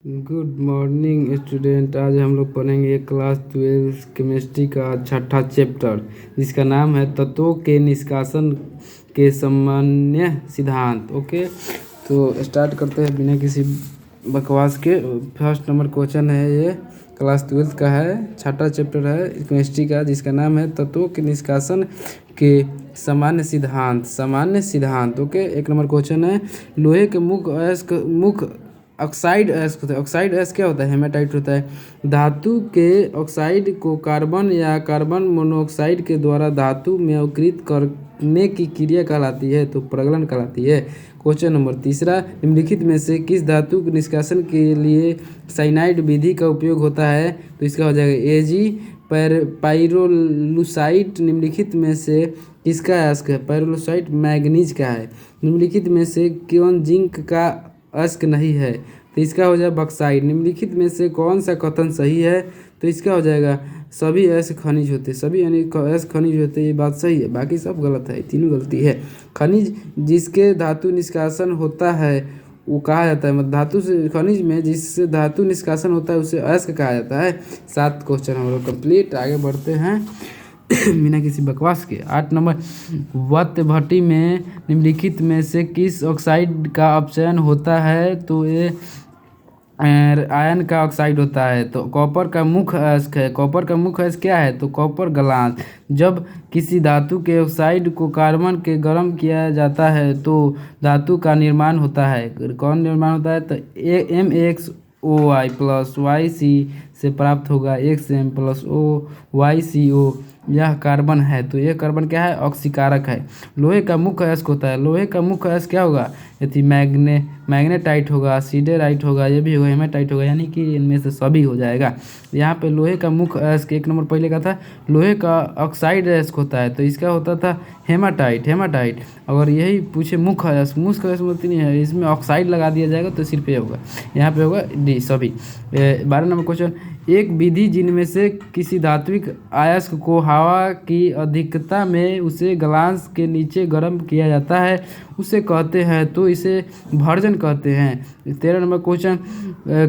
Good morning student. आज हम लोग पढ़ेंगे क्लास 12 केमिस्ट्री का छठा चैप्टर जिसका नाम है तत्वों के निष्कासन के सामान्य सिद्धांत। ओके, तो स्टार्ट करते हैं बिना किसी बकवास के। फर्स्ट नंबर क्वेश्चन है, ये क्लास 12 का है, छठा चैप्टर है केमिस्ट्री का जिसका नाम है तत्वों के निष्कासन के सामान्य सिद्धांत। ओके, एक नंबर क्वेश्चन है, लोहे के मुख्य ऑक्साइड अयस्क होता है। ऑक्साइड अयस्क क्या होता है? हेमाटाइट होता है। धातु के ऑक्साइड को कार्बन या कार्बन मोनोऑक्साइड के द्वारा धातु में अवकृत करने की क्रिया कहलाती है, तो प्रगलन कहलाती है। क्वेश्चन नंबर तीसरा, निम्नलिखित में से किस धातु के निष्कासन के लिए साइनाइड विधि का उपयोग होता है? तो इसका हो जाएगा एजी पाइरोलुसाइड। निम्नलिखित में से किसका अयस्क है? पाइरोलुसाइड मैग्नीज का है। निम्नलिखित में से कौन जिंक का अयस्क नहीं है? तो इसका हो जाएगा बक्साइड। निम्नलिखित में से कौन सा कथन सही है? तो इसका हो जाएगा सभी अयस्क खनिज होते, सभी अयस्क खनिज होते, ये बात सही है, बाकी सब गलत है, तीनों गलती है। खनिज जिसके धातु निष्कासन होता है वो कहा जाता है, मतलब धातु से खनिज में जिससे धातु निष्कासन होता है उसे अयस्क कहा जाता है। 7 क्वेश्चन हम लोग कंप्लीट, आगे बढ़ते हैं बिना किसी बकवास के। 8 नंबर, वत भट्टी में निम्नलिखित में से किस ऑक्साइड का अपचयन होता है? तो ये आयन का ऑक्साइड होता है। तो कॉपर का मुख्य अयस्क है। कॉपर का मुख्य अयस्क क्या है? तो कॉपर ग्लास। जब किसी धातु के ऑक्साइड को कार्बन के गर्म किया जाता है तो धातु का निर्माण होता है। कौन निर्माण होता है? तो MX(OY) प्लस YC से प्राप्त होगा XM प्लस OYCO। यह कार्बन है, तो यह कार्बन क्या है? ऑक्सीकारक है। लोहे का मुख्य अयस्क होता है। लोहे का मुख्य अयस्क क्या होगा? यदि मैग्नेटाइट होगा, सिडेराइट होगा, ये भी होगा, हेमाटाइट होगा, यानी कि इनमें से सभी हो जाएगा। यहाँ पे लोहे का मुख्य अयस्क एक नंबर पहले का था, लोहे का ऑक्साइड अयस्क होता है, तो इसका होता था हेमाटाइट। अगर यही पूछे मुख्य अयस्क होती नहीं है, इसमें ऑक्साइड लगा दिया जाएगा तो सिर्फ ये होगा, यहाँ पे होगा डी सभी। 12 नंबर क्वेश्चन, एक विधि जिनमें से किसी धात्विक अयस्क को हवा की अधिकता में उसे ग्लास के नीचे गर्म किया जाता है उसे कहते हैं, तो इसे भर्जन कहते हैं। 13 नंबर क्वेश्चन,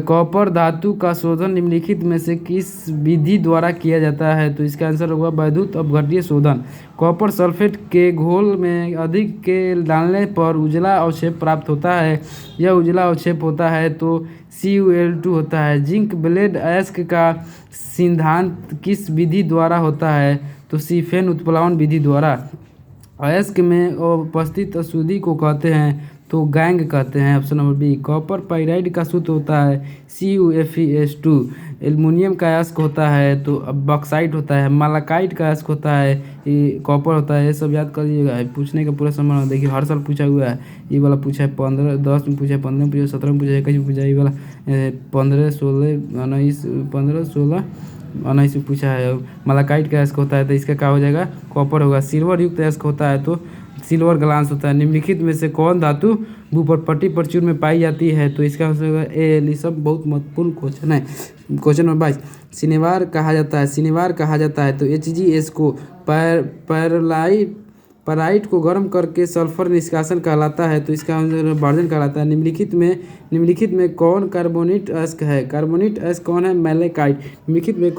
कॉपर धातु का शोधन निम्नलिखित में से किस विधि द्वारा किया जाता है? तो इसका आंसर होगा वैद्युत अपघट्य शोधन। कॉपर सल्फेट के घोल में अधिक के डालने पर उजला अवक्षेप प्राप्त होता है। यह उजला अवक्षेप होता है तो CuL2 होता है। जिंक ब्लेड अयस्क का सिद्धांत किस विधि द्वारा होता है? तो सीफेन उत्प्लावन विधि द्वारा। अयस्क में उपस्थित अशुद्धि को कहते हैं, तो गैंग कहते हैं। Option number B. Copper pyrite का सूत्र होता है CuFeS2। एल्युमिनियम का अयस्क होता है तो बॉक्साइट होता है। मालाकाइट का अयस्क होता है, ये कॉपर होता है। ये सब याद कर लीजिएगा, पूछने का पूरा संभावना देखिए, हर साल पूछा हुआ है। ये वाला पूछा है 15, 10 में पूछा है, 15 में पूछा है, 17 में पूछा है, 21 में पूछा है। ये वाला 15, 16, 19, 15, 16, 19 में पूछा है। मालाकाइट का अयस्क होता है तो इसका क्या हो जाएगा? कॉपर होगा। सिल्वर युक्त अयस्क होता है तो सिल्वर ग्लास होता है। निम्नलिखित में से कौन धातु भूपटपटी प्रचुर में पाई जाती है? तो इसका हो जाएगा ए। ये सब बहुत महत्वपूर्ण क्वेश्चन है। क्वेश्चन नंबर 22, सिनेवार कहा जाता है तो HgS को पैराइट को गर्म करके सल्फर निष्कासन कहलाता है, तो इसका भर्जन कहलाता है। निम्नलिखित में कौन कार्बोनिट अयस्क है? कार्बोनिट अयस्क कौन है? मैलेकाइट। निम्नलिखित में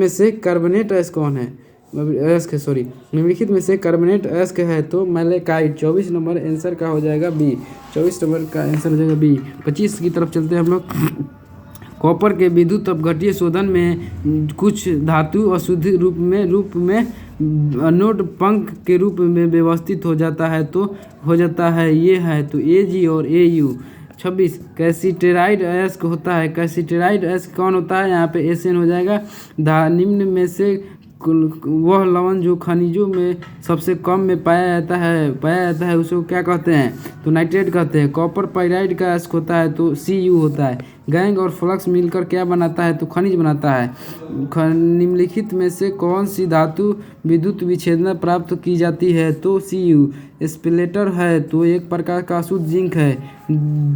से कार्बोनेट अयस्क कौन है? निम्नलिखित में से कार्बोनेट अयस्क है तो मैलेकाइट। 24 नंबर आंसर का हो जाएगा बी। 24 नंबर का आंसर हो जाएगा बी। 25 की तरफ चलते हैं हम लोग। कॉपर के विद्युत अपघट्य शोधन में कुछ धातु अशुद्ध रूप में अनोड पंख के रूप में व्यवस्थित हो जाता है, तो हो जाता है ये है तो Ag और Au। 26, कैसिटेराइड अयस्क होता है। कैसिटेराइड अयस्क कौन होता है? यहाँ पे Sn हो जाएगा। निम्न में से वह लवण जो खनिजों में सबसे कम में पाया जाता है उसको क्या कहते हैं? तो नाइट्रेट कहते हैं। कॉपर पाइराइड का अयस्क होता है तो Cu होता है। गैंग और फ्लक्स मिलकर क्या बनाता है? तो खनिज बनाता है। निम्नलिखित में से कौन सी धातु विद्युत विच्छेदन प्राप्त की जाती है? तो Cu। स्प्लेटर है तो एक प्रकार का अशुद्ध जिंक है।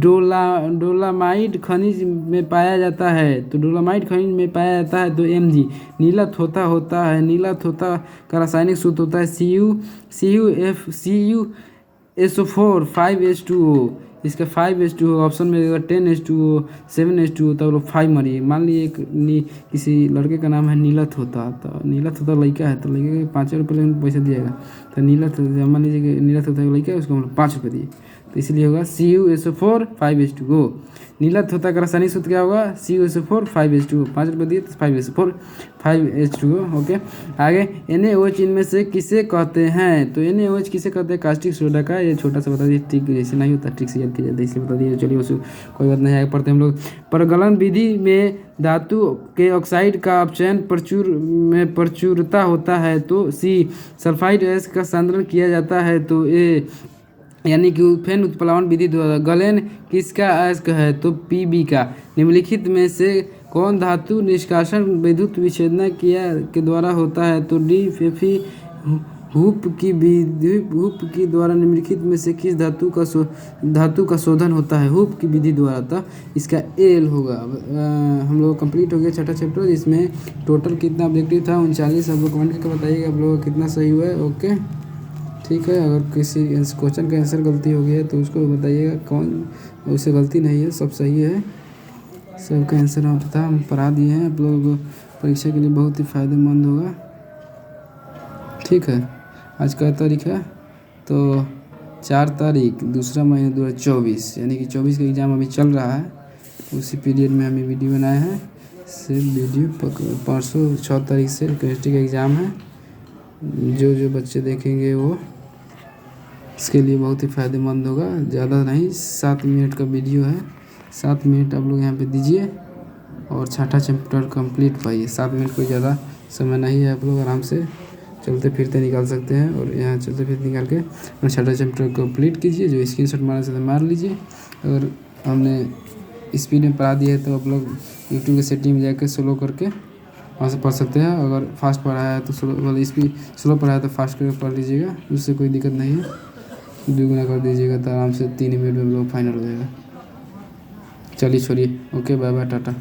डोलामाइट खनिज में पाया जाता है तो Mg। नीला थोथा का रासायनिक सूत्र होता है CuSO4 5H2O। इसका 5:2 हो, ऑप्शन में अगर 10:2 हो, 7:2 हो, तब लोग 5 मारिए। मान लीजिए किसी लड़के का नाम है नीलत होता, तो नीलत होता लड़का है, तो लड़के को 5 रुपये लेकिन पैसा दिएगा। तो नीलत मान लीजिए कि नीलत होता है लड़का है, उसको हम लोग 5 रुपये दिए, तो इसलिए होगा CuSO4 5:2 गो। नीलत होता का रासायनिक सूत्र क्या होगा? CuSO4 5:2, 5 रुपये दिए तो 5:4 5:2 ओके। आगे NaOH इनमें से किसे कहते हैं? तो NaOH किसे कहते हैं? कास्टिक सोडा का। ये छोटा सा बता दीजिए, ट्रिक जैसे नहीं होता, ट्रिक से याद किया जाता है, इसलिए बता दीजिए। चलिए उसको कोई बात नहीं, आगे पढ़ते हम लोग। परगलन विधि में धातु के ऑक्साइड का अपचयन प्रचुरता होता है, तो C सल्फाइड एस का सांद्रण किया जाता है, तो A यानी कि फेन उत्प्लावन विधि द्वारा। गलन किसका अयस्क है? तो Pb का। निम्नलिखित में से कौन धातु निष्कासन विद्युत विच्छेदन के द्वारा होता है? तो D फेफी हुप की विधि। हुप की द्वारा निम्नलिखित में से किस धातु का शोधन होता है? हुप की विधि द्वारा, तो इसका Al होगा। हम लोग कंप्लीट हो गया छठा चैप्टर, जिसमें टोटल कितना ऑब्जेक्टिव था? 39। आप लोग कमेंट करके बताइएगा आप लोगों को कितना सही हुआ है। ओके ठीक है। अगर किसी क्वेश्चन का आंसर गलती हो गया है तो उसको बताइएगा, कौन उससे गलती नहीं है, सब सही है, सबका आंसर हम पढ़ा दिए हैं। आप लोग परीक्षा के लिए बहुत ही फ़ायदेमंद होगा। ठीक है। आज का तारीख है तो 4 तारीख 2 महीना 2024, यानी कि 24 का एग्ज़ाम अभी चल रहा है। उसी पीरियड में हमें वीडियो बनाए हैं। सिर्फ वीडियो परसों 6 तारीख से केमिस्ट्री का एग्ज़ाम है। जो बच्चे देखेंगे वो इसके लिए बहुत ही फ़ायदेमंद होगा। ज़्यादा नहीं, 7 मिनट का वीडियो है, 7 मिनट आप लोग यहाँ पे दीजिए और छठा चैप्टर कंप्लीट पाइए। 7 मिनट कोई ज़्यादा समय नहीं है, आप लोग आराम से चलते फिरते निकाल सकते हैं। और यहाँ चलते फिरते निकाल के अपना छठा चैप्टर कंप्लीट कीजिए। जो स्क्रीनशॉट मारना चाहते हैं मार लीजिए। अगर हमने स्पीड में पढ़ा दिया है तो आप लोग यूट्यूब के सेटिंग में जाकर स्लो करके वहाँ से पढ़ सकते हैं। अगर फास्ट पढ़ाया है तो स्लो पढ़ाया है तो फास्ट करके पढ़ लीजिएगा, उससे कोई दिक्कत नहीं है। 2 गुना कर दीजिएगा तो आराम से 3 मिनट में लोग फाइनल हो जाएगा। चलिए छोड़िए, ओके बाय बाय टाटा।